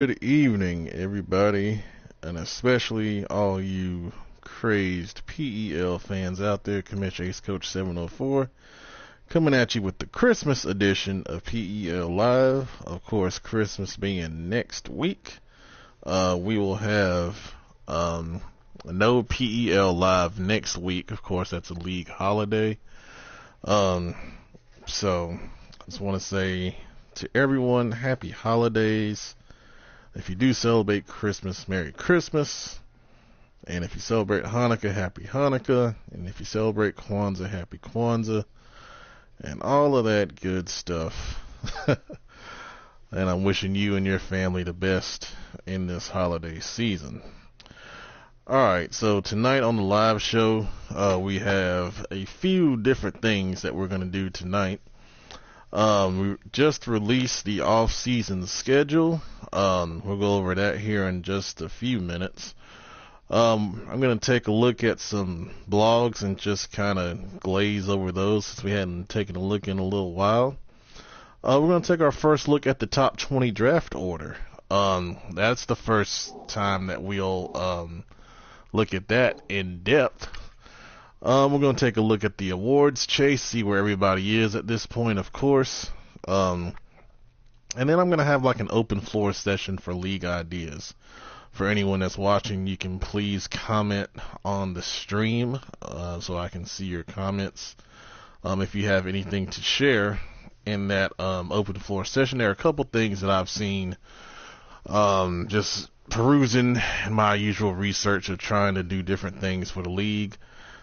Good evening, everybody, and especially all you crazed PEL fans out there. Commissioner Ace Coach 704 coming at you with the Christmas edition of PEL Live. Of course, Christmas being next week, we will have no PEL Live next week. Of course, that's a league holiday. Um, so I just want to say to everyone, happy holidays. If you do celebrate Christmas, Merry Christmas. And if you celebrate Hanukkah, Happy Hanukkah. And if you celebrate Kwanzaa, Happy Kwanzaa. And all of that good stuff. And I'm wishing you and your family the best in this holiday season. Alright, so tonight on the live show, we have a few different things that we're going to do tonight. We just released the off-season schedule. We'll go over that here in just a few minutes. I'm going to take a look at some blogs and just kind of glaze over those since we hadn't taken a look in a little while. We're going to take our first look at the top 20 draft order. That's the first time that we'll look at that in depth. We're going to take a look at the awards chase, see where everybody is at this point, of course. And then I'm going to have like an open floor session for league ideas. For anyone that's watching, you can please comment on the stream so I can see your comments. If you have anything to share in that open floor session, there are a couple things that I've seen just perusing my usual research of trying to do different things for the league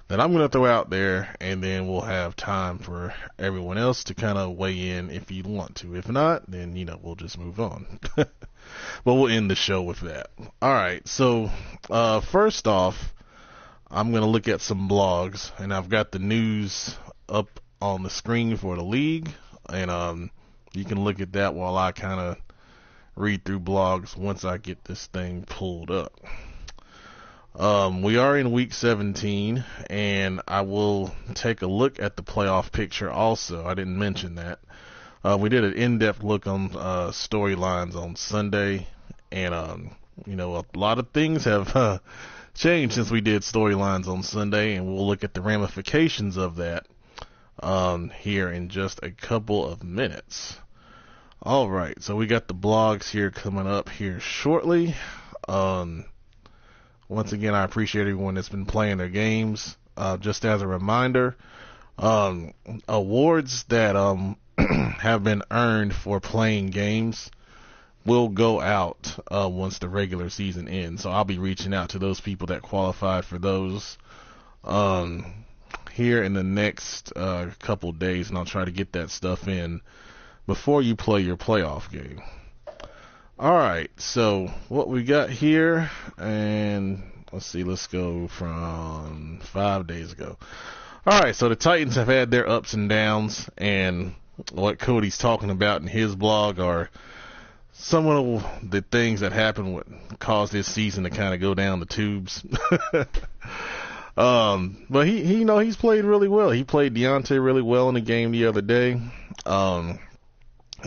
that I'm going to throw out there, and then we'll have time for everyone else to kind of weigh in if you want to. If not, then, we'll just move on. But we'll end the show with that. Alright, so first off, I'm going to look at some blogs, and I've got the news up on the screen for the league, and you can look at that while I kind of read through blogs once I get this thing pulled up. We are in week 17, and I will take a look at the playoff picture also. I didn't mention that. We did an in-depth look on storylines on Sunday, and a lot of things have changed since we did storylines on Sunday, and we'll look at the ramifications of that here in just a couple of minutes. Alright, so we got the blogs here coming up here shortly. Once again, I appreciate everyone that's been playing their games. Just as a reminder, awards that have been earned for playing games will go out once the regular season ends. So I'll be reaching out to those people that qualified for those here in the next couple days, and I'll try to get that stuff in before you play your playoff game. Alright, so what we got here, and let's see, let's go from 5 days ago. Alright, so the Titans have had their ups and downs, and what Cody's talking about in his blog are some of the things that happened what caused this season to kind of go down the tubes. But he's played really well. He played Deontay really well in the game the other day.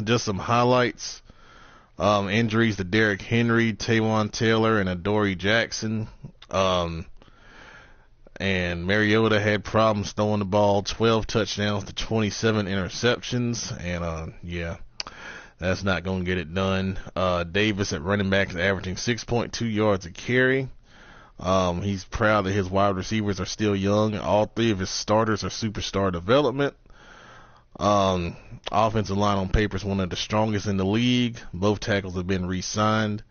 Just some highlights. Injuries to Derrick Henry, Taywan Taylor, and Adoree Jackson. And Mariota had problems throwing the ball, 12 touchdowns to 27 interceptions. And, that's not going to get it done. Davis at running back is averaging 6.2 yards a carry. He's proud that his wide receivers are still young. All three of his starters are superstar development. Offensive line on paper is one of the strongest in the league. Both tackles have been re-signed.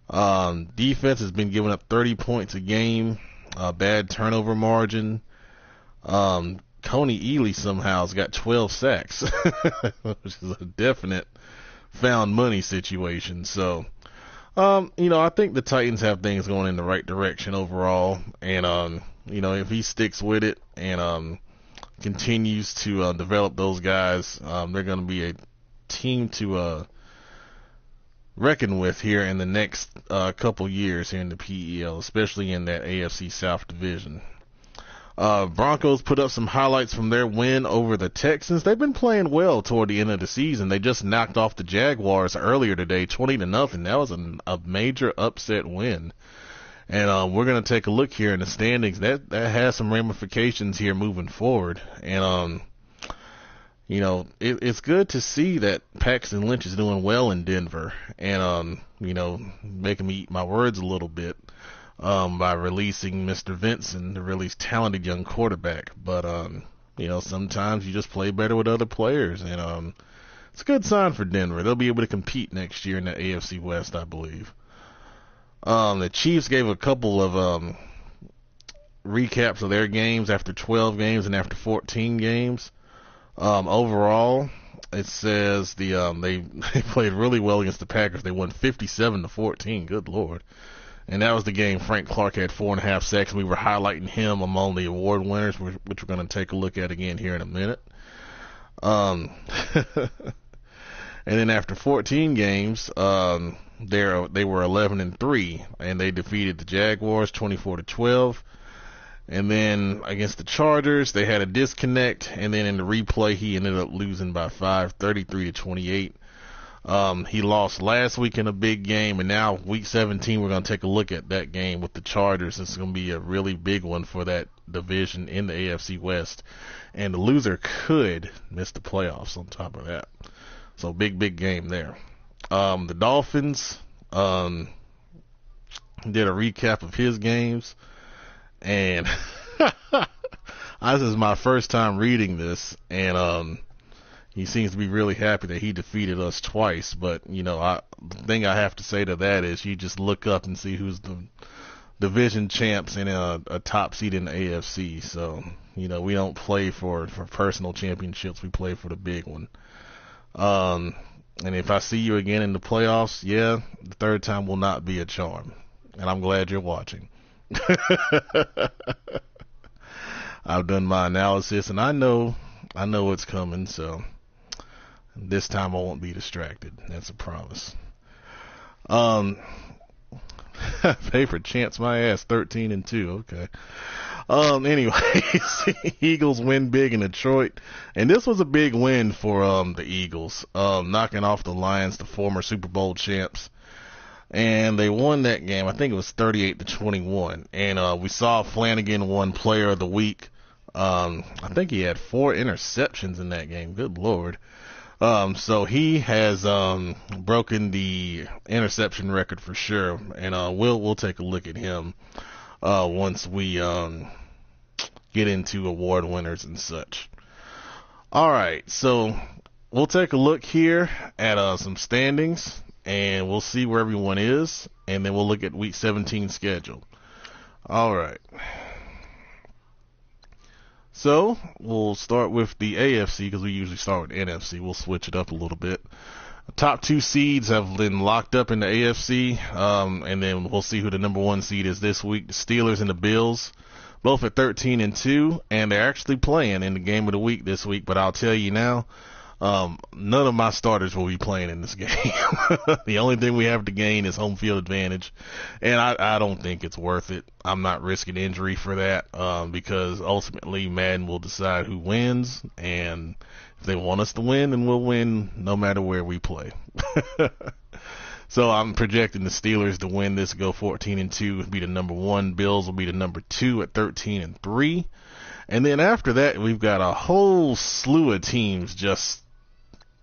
Defense has been giving up 30 points a game. Bad turnover margin. Coney Ealy somehow has got 12 sacks, which is a definite found money situation. So, I think the Titans have things going in the right direction overall. And, if he sticks with it and, continues to develop those guys, they're going to be a team to reckon with here in the next couple years here in the PEL, especially in that AFC South division. Broncos put up some highlights from their win over the Texans. They've been playing well toward the end of the season. They just knocked off the Jaguars earlier today, 20-0. That was a major upset win. And we're going to take a look here in the standings. That has some ramifications here moving forward. And it's good to see that Paxton Lynch is doing well in Denver, and making me eat my words a little bit. By releasing Mr. Vincent, the really talented young quarterback. But, sometimes you just play better with other players. And it's a good sign for Denver. They'll be able to compete next year in the AFC West, I believe. The Chiefs gave a couple of recaps of their games after 12 games and after 14 games. Overall, it says they played really well against the Packers. They won 57-14. Good Lord. And that was the game Frank Clark had 4.5 sacks. We were highlighting him among the award winners, which we're going to take a look at again here in a minute. And then after 14 games, they were 11-3, and they defeated the Jaguars 24-12. And then against the Chargers, they had a disconnect, and then in the replay, he ended up losing by 5, 33-28. He lost last week in a big game, and now week 17 we're going to take a look at that game with the Chargers. It's going to be a really big one for that division in the AFC West, and the loser could miss the playoffs on top of that. So big game there. The Dolphins did a recap of his games, and this is my first time reading this, and he seems to be really happy that he defeated us twice. But, the thing I have to say to that is you just look up and see who's the division champs and a top seed in the AFC. So, we don't play for personal championships. We play for the big one. And if I see you again in the playoffs, the third time will not be a charm. And I'm glad you're watching. I've done my analysis, and I know what's coming, so this time I won't be distracted. That's a promise. Favorite chance my ass, 13-2. Okay. Anyways, Eagles win big in Detroit, and this was a big win for the Eagles, knocking off the Lions, the former Super Bowl champs. And they won that game. I think it was 38-21. And we saw Flanagan won Player of the Week. I think he had 4 interceptions in that game. Good Lord. So he has broken the interception record for sure. And we'll take a look at him once we get into award winners and such. All right, so we'll take a look here at some standings, and we'll see where everyone is, and then we'll look at week 17 schedule. All right. So we'll start with the AFC because we usually start with NFC. We'll switch it up a little bit. The top 2 seeds have been locked up in the AFC, and then we'll see who the number 1 seed is this week. The Steelers and the Bills, both at 13-2, and they're actually playing in the game of the week this week. But I'll tell you now, none of my starters will be playing in this game. The only thing we have to gain is home field advantage, and I don't think it's worth it. I'm not risking injury for that, because ultimately Madden will decide who wins, and if they want us to win, then we'll win no matter where we play. So I'm projecting the Steelers to win this, go 14-2, be the number 1. Bills will be the number 2 at 13-3. And then after that, we've got a whole slew of teams just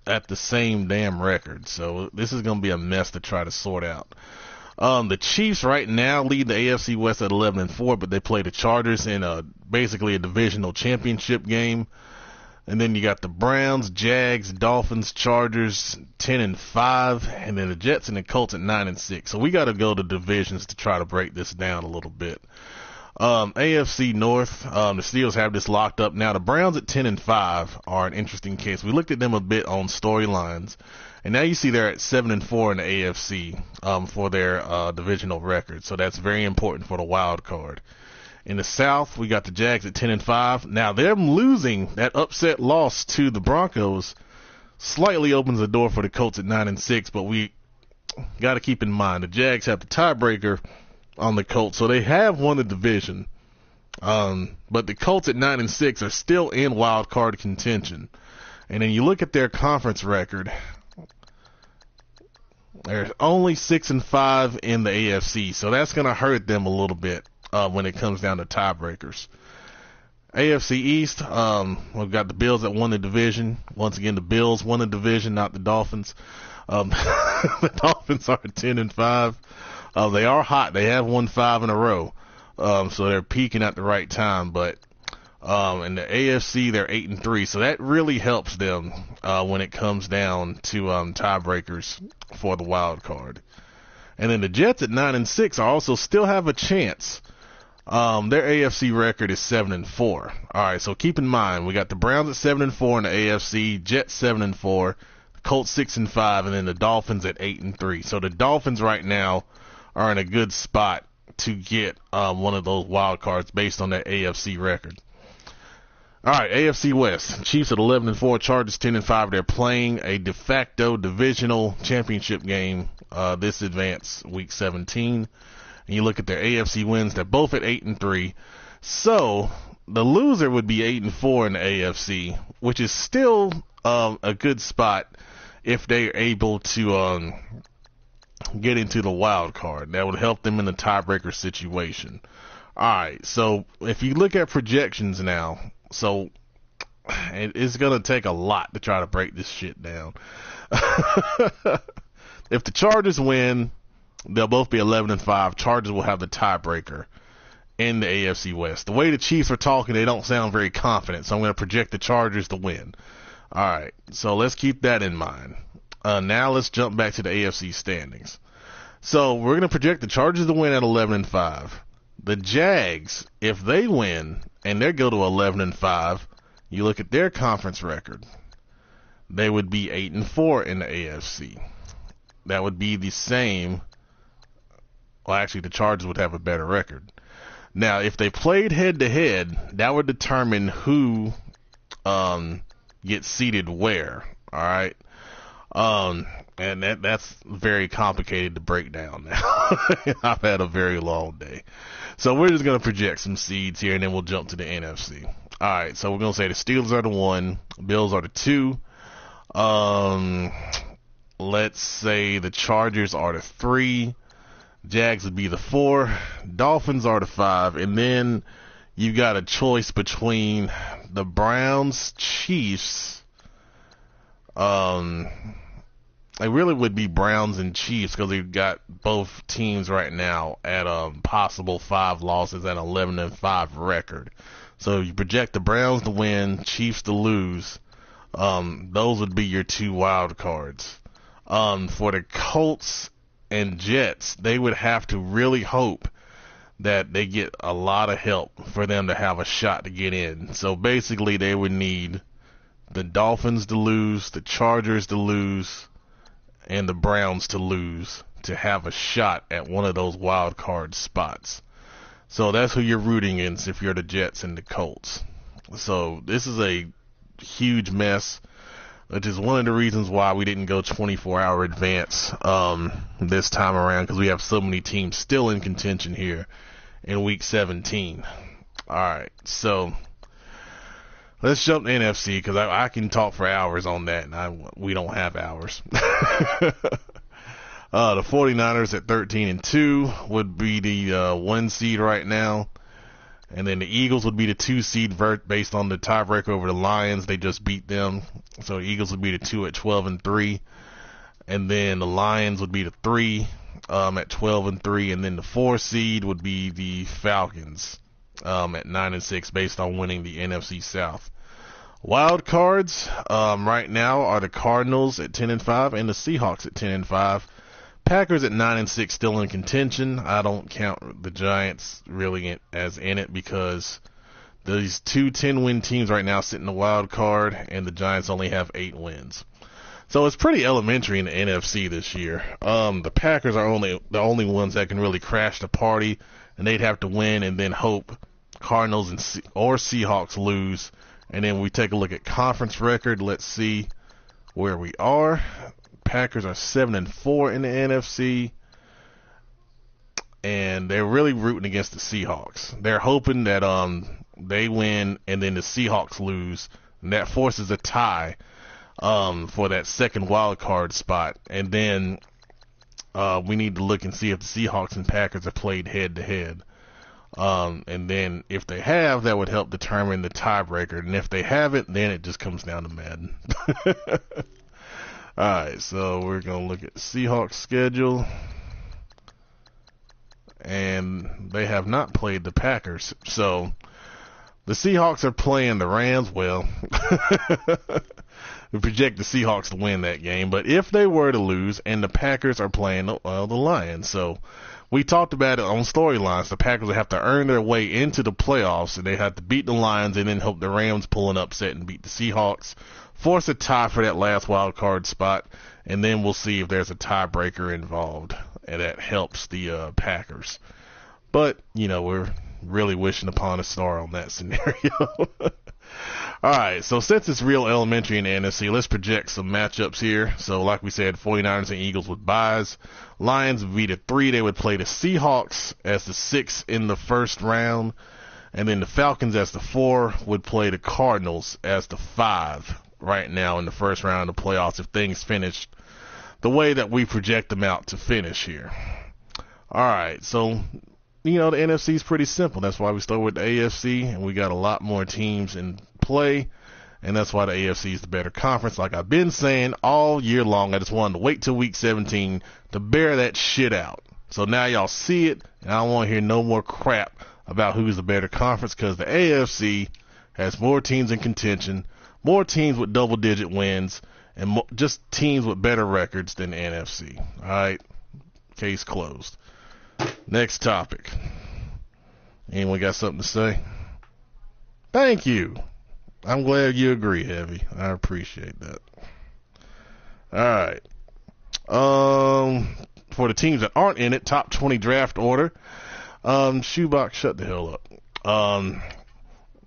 at the same damn record. So this is going to be a mess to try to sort out. The Chiefs right now lead the AFC West at 11-4, but they play the Chargers in basically a divisional championship game. And then you got the Browns, Jags, Dolphins, Chargers 10-5, and then the Jets and the Colts at 9-6. So we got to go to divisions to try to break this down a little bit. AFC North, the Steelers have this locked up. Now the Browns at 10-5 are an interesting case. We looked at them a bit on storylines, and now you see they're at 7-4 in the AFC for their divisional record. So that's very important for the wild card. In the South, we got the Jags at 10-5. Now them losing that upset loss to the Broncos slightly opens the door for the Colts at 9-6, but we got to keep in mind the Jags have the tiebreaker on the Colts, so they have won the division. But the Colts at 9-6 are still in wild card contention. And then you look at their conference record. They're only 6-5 in the AFC, so that's going to hurt them a little bit when it comes down to tiebreakers. AFC East, we've got the Bills that won the division. Once again, the Bills won the division, not the Dolphins. The Dolphins are 10-5. They are hot. They have won 5 in a row. So they're peaking at the right time. But in the AFC, they're 8-3. So that really helps them when it comes down to tiebreakers for the wild card. And then the Jets at 9-6 also still have a chance. Their AFC record is 7-4. All right, so keep in mind we got the Browns at 7-4 in the AFC, Jets 7-4, Colts 6-5, and then the Dolphins at 8-3. So the Dolphins right now are in a good spot to get one of those wild cards based on their AFC record. All right, AFC West. Chiefs at 11-4, Chargers 10-5. They're playing a de facto divisional championship game this advance week 17. And you look at their AFC wins, they're both at 8-3. So the loser would be 8-4 in the AFC, which is still a good spot if they're able to get into the wild card. That would help them in the tiebreaker situation. All right, so if you look at projections now, so it's going to take a lot to try to break this shit down. If the Chargers win, they'll both be 11-5. Chargers will have the tiebreaker in the AFC West. The way the Chiefs are talking, they don't sound very confident, so I'm going to project the Chargers to win. All right, so let's keep that in mind. Now let's jump back to the AFC standings. So we're going to project the Chargers to win at 11-5. The Jags, if they win and they go to 11-5, you look at their conference record, they would be 8-4 in the AFC. That would be the same. Well, actually, the Chargers would have a better record. Now, if they played head-to-head, that would determine who gets seated where. All right, and that's very complicated to break down now. I've had a very long day. So we're just going to project some seeds here, and then we'll jump to the NFC. All right, so we're going to say the Steelers are the 1, Bills are the 2. Let's say the Chargers are the 3. Jags would be the 4. Dolphins are the 5. And then you got a choice between the Browns, Chiefs. It really would be Browns and Chiefs because they've got both teams right now at possible 5 losses and 11-5 record. So you project the Browns to win, Chiefs to lose. Those would be your 2 wild cards. For the Colts and Jets, they would have to really hope that they get a lot of help for them to have a shot to get in. So basically they would need the Dolphins to lose, the Chargers to lose, and the Browns to lose to have a shot at one of those wild card spots. So that's who you're rooting against if you're the Jets and the Colts. So this is a huge mess, which is one of the reasons why we didn't go 24-hour advance this time around, because we have so many teams still in contention here in week 17. All right, so let's jump to NFC, because I can talk for hours on that, and we don't have hours. The 49ers at 13-2 would be the 1 seed right now. And then the Eagles would be the 2 seed based on the tiebreaker over the Lions. They just beat them. So the Eagles would be the 2 at 12-3. And then the Lions would be the 3 at 12-3. And then the 4 seed would be the Falcons at 9-6 based on winning the NFC South. Wild cards right now are the Cardinals at 10-5 and the Seahawks at 10-5. Packers at 9-6 still in contention. I don't count the Giants really as in it because these 2 10-win teams right now sit in the wild card, and the Giants only have 8 wins. So it's pretty elementary in the NFC this year. The Packers are the only ones that can really crash the party, and they'd have to win and then hope Cardinals or Seahawks lose. And then we take a look at conference record. Let's see where we are. Packers are 7-4 in the NFC. and they're really rooting against the Seahawks. They're hoping that they win and then the Seahawks lose, and that forces a tie for that second wild card spot. And then we need to look and see if the Seahawks and Packers have played head to head. And then if they have, that would help determine the tiebreaker. And if they haven't, then it just comes down to Madden. Alright, so we're going to look at the Seahawks schedule. And they have not played the Packers. So the Seahawks are playing the Rams. Well, we project the Seahawks to win that game. But if they were to lose, and the Packers are playing the Lions. So we talked about it on storylines. The Packers would have to earn their way into the playoffs, and they have to beat the Lions and then hope the Rams pull an upset and beat the Seahawks, force a tie for that last wild card spot, and then we'll see if there's a tiebreaker involved, and that helps the Packers. But, we're really wishing upon a star on that scenario. Alright, so since it's real elementary in the NFC, let's project some matchups here. So like we said, 49ers and Eagles with byes. Lions would be the 3. They would play the Seahawks as the 6 in the first round. And then the Falcons as the 4 would play the Cardinals as the 5 right now in the first round of the playoffs if things finish the way that we project them out to finish here. Alright, so the NFC is pretty simple. That's why we start with the AFC, and we got a lot more teams in play, and that's why the AFC is the better conference. Like I've been saying all year long, I just wanted to wait till week 17 to bear that shit out. So now y'all see it, and I don't want to hear no more crap about who's the better conference, because the AFC has more teams in contention, more teams with double-digit wins, and just teams with better records than the NFC. Alright, case closed. Next topic. Anyone got something to say? Thank you. I'm glad you agree, Heavy. I appreciate that. Alright. For the teams that aren't in it, top 20 draft order. Shoebox, shut the hell up.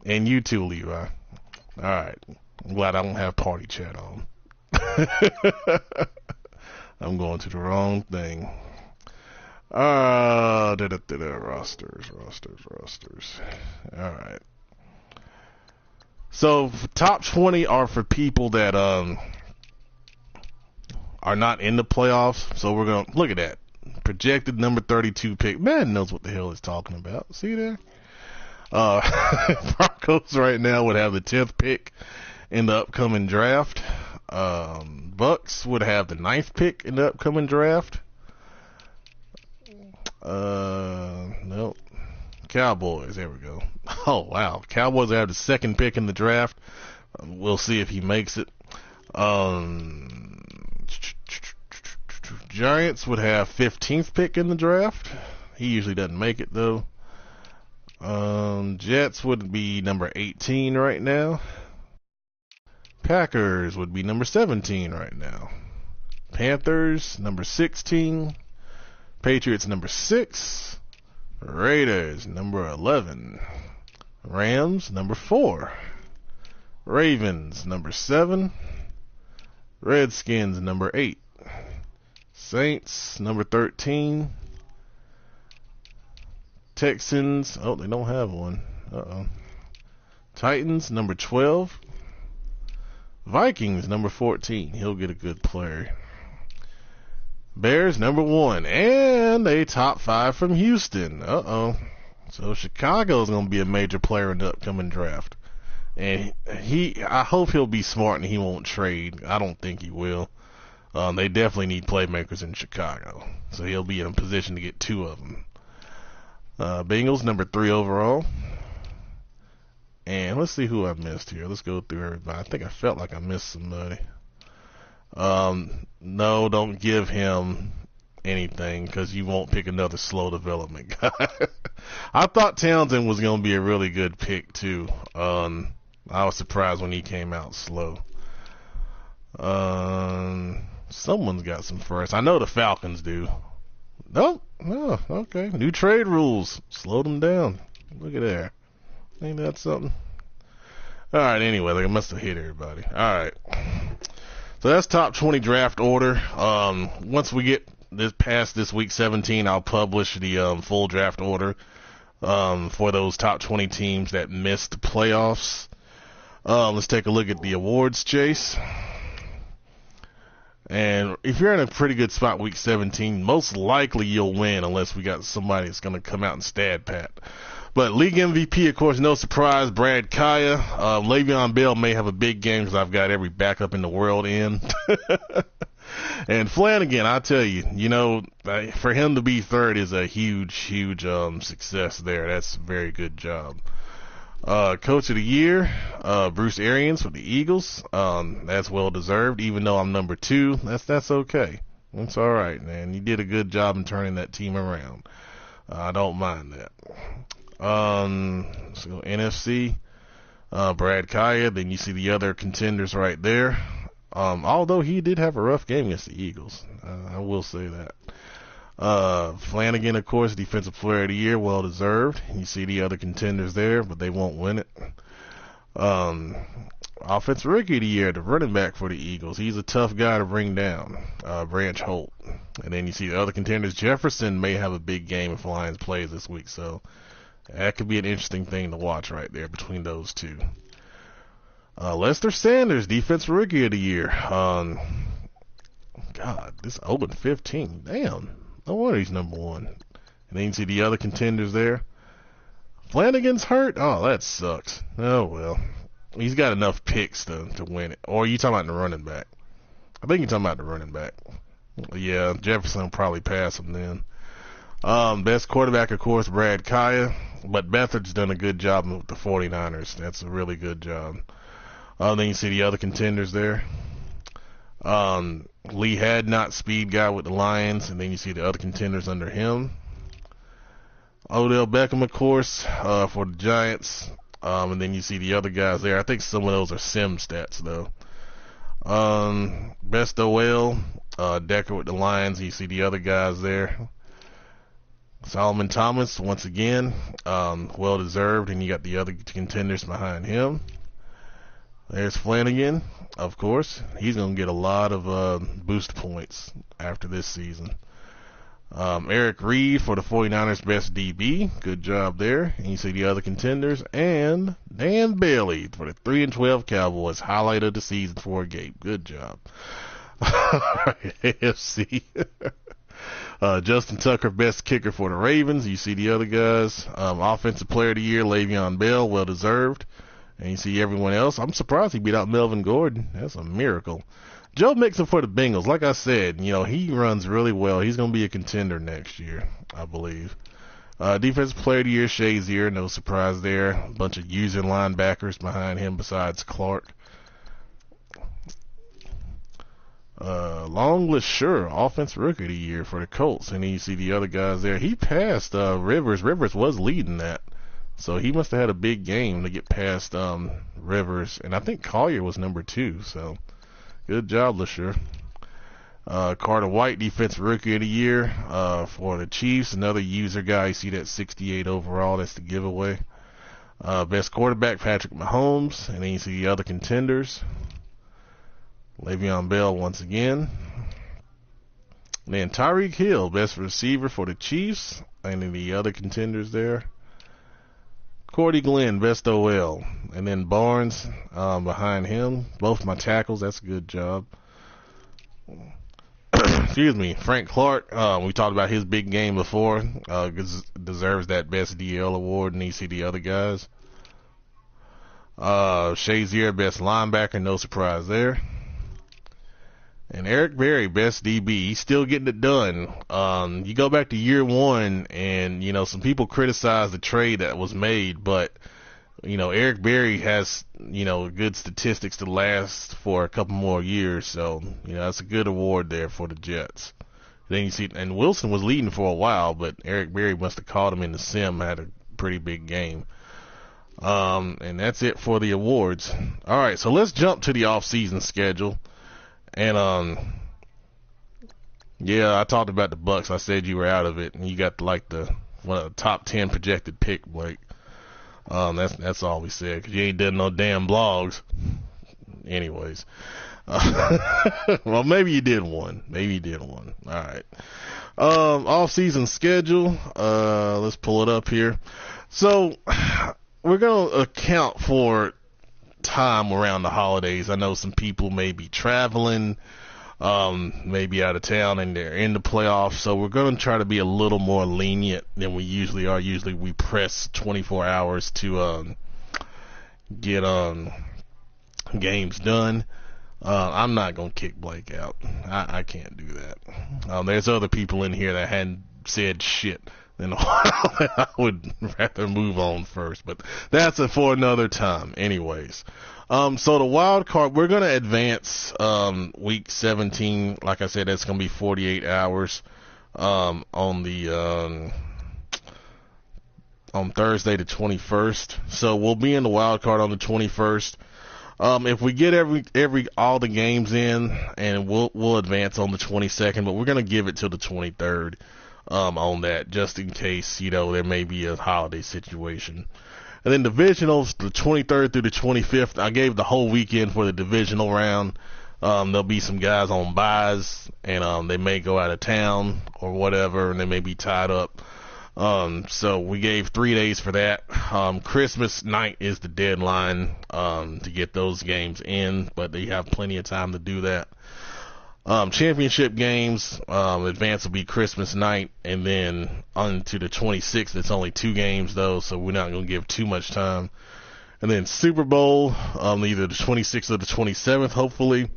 And you too, Levi. Alright. I'm glad I don't have party chat on. I'm going to the wrong thing. Rosters. Alright. So, top 20 are for people that are not in the playoffs. So we're going to look at that. Projected number 32 pick. Man knows what the hell he's talking about. See there? Broncos right now would have the 10th pick in the upcoming draft. Bucks would have the 9th pick in the upcoming draft. Nope. Cowboys, there we go. Oh, wow. Cowboys have the 2nd pick in the draft. We'll see if he makes it. Giants would have 15th pick in the draft. He usually doesn't make it, though. Jets would be number 18 right now. Packers would be number 17 right now. Panthers, number 16. Patriots, number 6. Raiders, number 11. Rams, number 4. Ravens, number 7. Redskins, number 8. Saints, number 13. Texans, oh, they don't have one. Uh-oh. Titans, number 12. Vikings, number 14. He'll get a good player. Bears, number 1. And a top 5 from Houston. Uh-oh. So Chicago's going to be a major player in the upcoming draft. And I hope he'll be smart and he won't trade. I don't think he will. They definitely need playmakers in Chicago. So he'll be in a position to get 2 of them. Bengals, number 3 overall. And let's see who I missed here. Let's go through everybody. I think I felt like I missed somebody. No, don't give him anything because you won't pick another slow development guy. I thought Townsend was going to be a really good pick too. I was surprised when he came out slow. Someone's got some first. I know the Falcons do. Nope. No, okay. New trade rules. Slow them down. Look at there. Ain't that something? Alright, anyway, they must have hit everybody. Alright. So that's top 20 draft order. Once we get this week 17, I'll publish the full draft order for those top 20 teams that missed the playoffs. Let's take a look at the awards chase. And if you're in a pretty good spot week 17, most likely you'll win unless we got somebody that's going to come out and stat pat. But league MVP, of course, no surprise, Brad Kaya. Le'Veon Bell may have a big game because I've got every backup in the world in. And Flanagan, I tell you, for him to be third is a huge success there. That's a very good job. Coach of the year, Bruce Arians for the Eagles. That's well deserved, even though I'm number 2. That's okay. That's all right, man. You did a good job in turning that team around. I don't mind that. So NFC, Brad Kaya. Then you see the other contenders right there. Although he did have a rough game against the Eagles, I will say that. Flanagan, of course, Defensive Player of the Year, well deserved. You see the other contenders there, but they won't win it. Offensive Rookie of the Year, the running back for the Eagles. He's a tough guy to bring down, Branch Holt. And then you see the other contenders. Jefferson may have a big game if Lions plays this week, so that could be an interesting thing to watch right there between those two. Lester Sanders, Defensive Rookie of the Year. God, this opened 15. Damn. No wonder he's number 1. And then you see the other contenders there. Flanagan's hurt? Oh, that sucks. Oh, well. He's got enough picks to win it. Or are you talking about the running back? I think you're talking about the running back. Yeah, Jefferson will probably pass him then. Best quarterback, of course, Brad Kaya. But Beathard's done a good job with the 49ers. That's a really good job. Then you see the other contenders there. Lee Hadnot, speed guy with the Lions, and then you see the other contenders under him. Odell Beckham, of course, for the Giants, and then you see the other guys there. I think some of those are sim stats, though. Best OL, Decker with the Lions, you see the other guys there. Solomon Thomas, once again, well deserved, and you got the other contenders behind him. There's Flanagan, of course. He's going to get a lot of boost points after this season. Eric Reed for the 49ers, best DB. Good job there. And you see the other contenders. And Dan Bailey for the 3-12 Cowboys, highlight of the season for a game. Good job. AFC. Justin Tucker, best kicker for the Ravens. You see the other guys. Offensive Player of the Year, Le'Veon Bell, well deserved. And you see everyone else. I'm surprised he beat out Melvin Gordon. That's a miracle. Joe Mixon for the Bengals. Like I said, he runs really well. He's going to be a contender next year, I believe. Defensive Player of the Year, Shazier. No surprise there. A bunch of using linebackers behind him besides Clark. Long LeSure, Offensive Rookie of the Year for the Colts. And then you see the other guys there. He passed Rivers. Rivers was leading that. So he must have had a big game to get past Rivers. And I think Collier was number 2. So good job, LeSure. Carter White, Defensive Rookie of the Year for the Chiefs. Another user guy. You see that 68 overall. That's the giveaway. Best quarterback, Patrick Mahomes. And then you see the other contenders. Le'Veon Bell once again. And then Tyreek Hill, best receiver for the Chiefs. And then the other contenders there. Cordy Glenn, best OL. And then Barnes behind him. Both my tackles. That's a good job. Excuse me. Frank Clark. We talked about his big game before. Deserves that best DL award. And you see the other guys. Shazier, best linebacker. No surprise there. And Eric Berry, best DB. He's still getting it done. You go back to year 1 and, some people criticize the trade that was made, but, Eric Berry has, good statistics to last for a couple more years. So, that's a good award there for the Jets. Then you see, and Wilson was leading for a while, but Eric Berry must have caught him in the sim, had a pretty big game. And that's it for the awards. All right, so let's jump to the off-season schedule. And yeah, I talked about the Bucks. I said you were out of it, and you got one of the top 10 projected pick, Blake. That's all we said, because you ain't done no damn blogs. anyways. Well, maybe you did one. All right. Off-season schedule. Let's pull it up here. So we're going to account for time around the holidays. I know some people may be traveling, maybe out of town, and they're in the playoffs. So we're going to try to be a little more lenient than we usually are. Usually we press 24 hours to get games done. I'm not going to kick Blake out. I can't do that. There's other people in here that hadn't said shit in a while that I would rather move on first. But that's it for another time. Anyways. So the wild card, we're going to advance week 17. Like I said, that's going to be 48 hours on Thursday the 21st. So we'll be in the wild card on the 21st. If we get all the games in, and we'll advance on the 22nd, but we're gonna give it till the 23rd on that, just in case there may be a holiday situation. And then divisionals, the 23rd through the 25th. I gave the whole weekend for the divisional round. There'll be some guys on buys, and they may go out of town or whatever, and they may be tied up. So we gave 3 days for that. Christmas night is the deadline to get those games in, but they have plenty of time to do that. Championship games, advance will be Christmas night, and then on to the 26th. It's only 2 games though, so we're not going to give too much time. And then Super Bowl, either the 26th or the 27th, hopefully.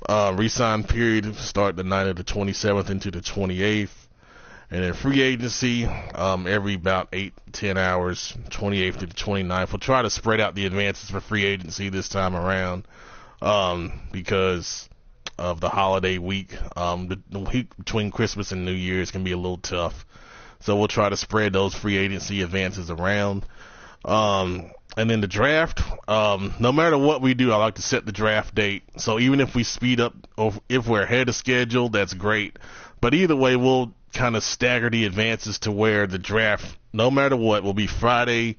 Resign period start the night of the 27th into the 28th. And then free agency, every about 8-10 hours, 28th to the 29th. We'll try to spread out the advances for free agency this time around, because of the holiday week. The week between Christmas and New Year's can be a little tough. So we'll try to spread those free agency advances around. And then the draft, no matter what we do, I like to set the draft date. So even if we speed up, or if we're ahead of schedule, that's great. But either way, we'll kind of stagger the advances to where the draft, no matter what, will be Friday,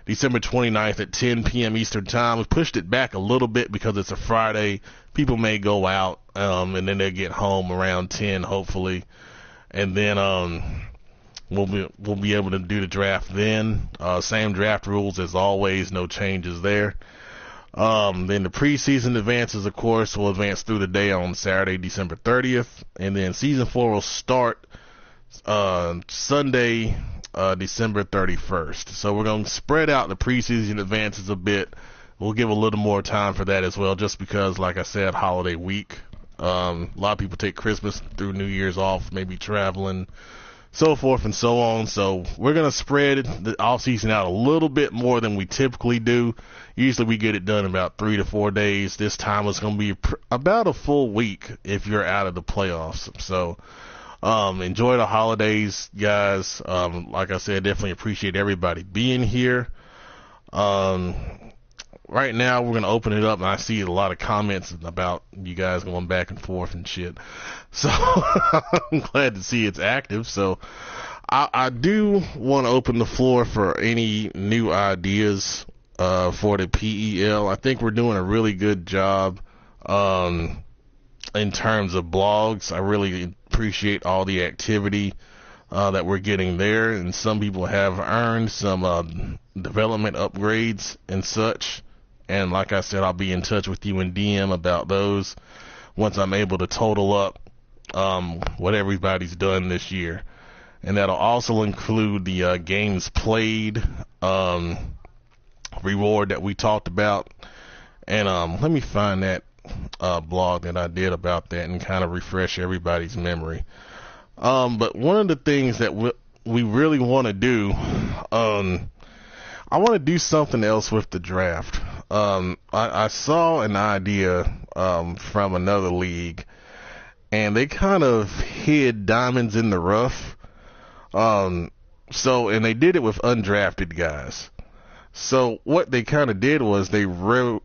December 29th at 10 p.m. Eastern Time. We pushed it back a little bit because it's a Friday. People may go out, and then they'll get home around 10, hopefully. And then we'll be able to do the draft then. Same draft rules as always, no changes there. Then the preseason advances, of course, will advance through the day on Saturday, December 30th. And then season 4 will start Sunday, December 31st. So we're going to spread out the preseason advances a bit. We'll give a little more time for that as well, just because, like I said, holiday week. A lot of people take Christmas through New Year's off, maybe traveling, so forth and so on. So we're going to spread the offseason out a little bit more than we typically do. Usually we get it done in about 3 to 4 days. This time it's going to be about a full week if you're out of the playoffs. So enjoy the holidays, guys. Like I said, definitely appreciate everybody being here. Right now we're going to open it up, and I see a lot of comments about you guys going back and forth and shit. So I'm glad to see it's active. So I do want to open the floor for any new ideas for the PEL. I think we're doing a really good job in terms of blogs. I really appreciate all the activity that we're getting there, and some people have earned some development upgrades and such. And like I said, I'll be in touch with you in DM about those once I'm able to total up what everybody's done this year. And that'll also include the games played reward that we talked about. And let me find that blog that I did about that and kind of refresh everybody's memory. But one of the things that we really want to do, I want to do something else with the draft. I saw an idea from another league, and they kind of hid diamonds in the rough. And they did it with undrafted guys. So what they kind of did was they wrote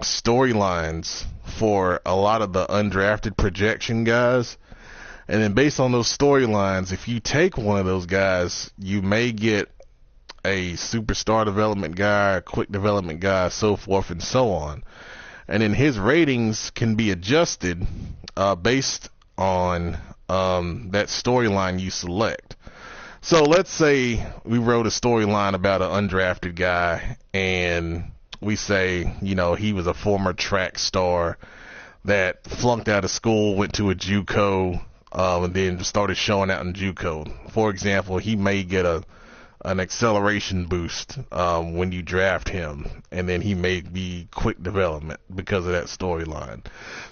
storylines for a lot of the undrafted projection guys. And then based on those storylines, if you take one of those guys, you may get a superstar development guy, a quick development guy, so forth and so on. and then his ratings can be adjusted based on that storyline you select. So let's say we wrote a storyline about an undrafted guy, and we say, he was a former track star that flunked out of school, went to a JUCO, and then started showing out in JUCO. For example, he may get an acceleration boost when you draft him, and then he may be quick development because of that storyline.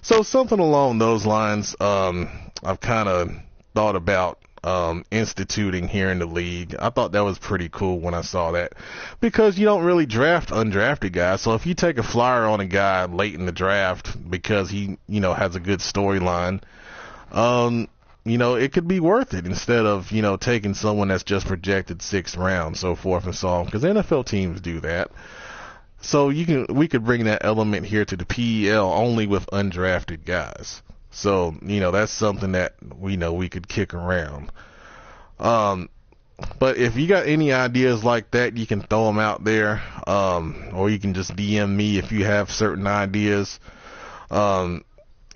So something along those lines, I've kind of thought about instituting here in the league. I thought that was pretty cool when I saw that, because you don't really draft undrafted guys. So if you take a flyer on a guy late in the draft because he, has a good storyline, it could be worth it instead of, taking someone that's just projected 6th round, so forth and so on, because NFL teams do that. So we could bring that element here to the PEL only with undrafted guys. So, that's something that we could kick around. But if you got any ideas like that, you can throw them out there, or you can just DM me if you have certain ideas.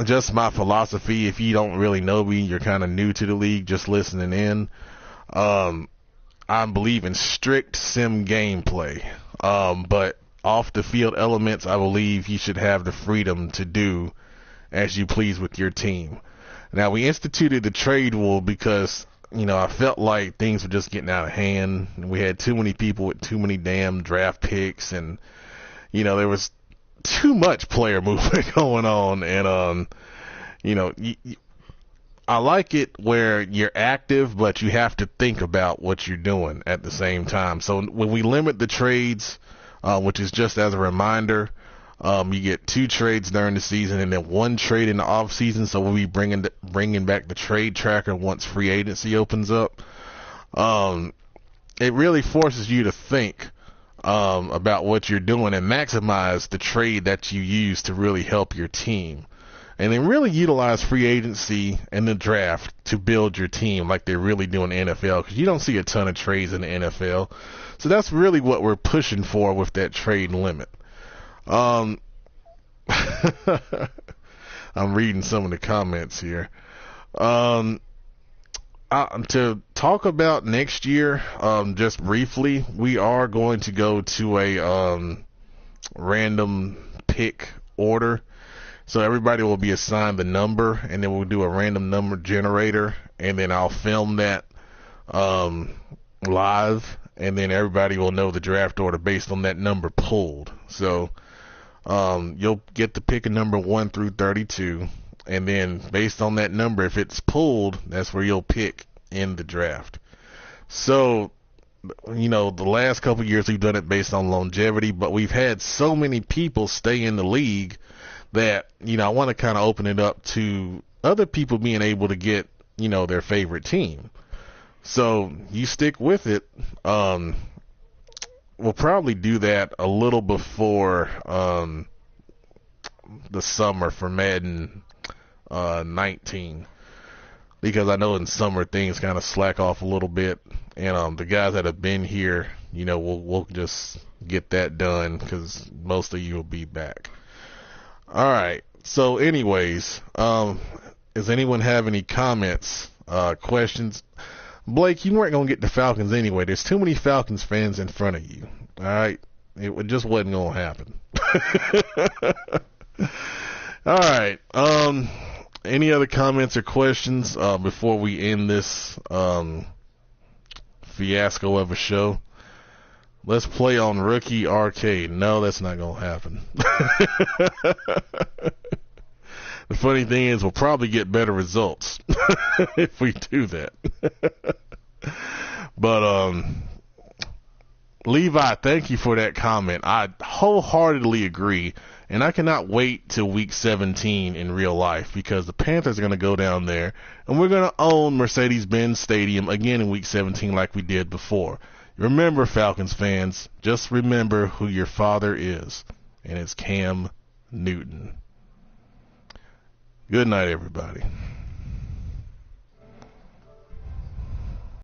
Just my philosophy, if you don't really know me, you're kind of new to the league, just listening in. I believe in strict sim gameplay, but off the field elements, I believe you should have the freedom to do as you please with your team. Now, we instituted the trade rule because, I felt like things were just getting out of hand. We had too many people with too many damn draft picks, and, there was too much player movement going on. And, I like it where you're active, but you have to think about what you're doing at the same time. So when we limit the trades, which is just as a reminder, you get 2 trades during the season and then 1 trade in the off season. So we'll be bringing back the trade tracker once free agency opens up. It really forces you to think about what you're doing and maximize the trade that you use to really help your team. And then really utilize free agency and the draft to build your team like they really do in the NFL, because you don't see a ton of trades in the NFL. So that's really what we're pushing for with that trade limit. I'm reading some of the comments here. To talk about next year, just briefly, we are going to go to a random pick order. So everybody will be assigned the number, and then we'll do a random number generator, and then I'll film that live, and then everybody will know the draft order based on that number pulled. So you'll get to pick a number 1 through 32, and then based on that number, if it's pulled, that's where you'll pick in the draft. So, the last couple of years we've done it based on longevity, but we've had so many people stay in the league that, I want to kind of open it up to other people being able to get, their favorite team. So you stick with it. We'll probably do that a little before the summer for Madden 19, because I know in summer things kind of slack off a little bit, and the guys that have been here, we'll just get that done because most of you will be back. All right. So anyways, does anyone have any comments, questions? Blake, you weren't going to get the Falcons anyway. There's too many Falcons fans in front of you. All right. It just wasn't going to happen. All right. Any other comments or questions before we end this fiasco of a show? Let's play on Rookie Arcade. No, that's not going to happen. The funny thing is we'll probably get better results if we do that. But Levi, thank you for that comment. I wholeheartedly agree, and I cannot wait till week 17 in real life, because the Panthers are going to go down there and we're going to own Mercedes-Benz Stadium again in week 17 like we did before. Remember, Falcons fans, just remember who your father is, and it's Cam Newton. Good night, everybody.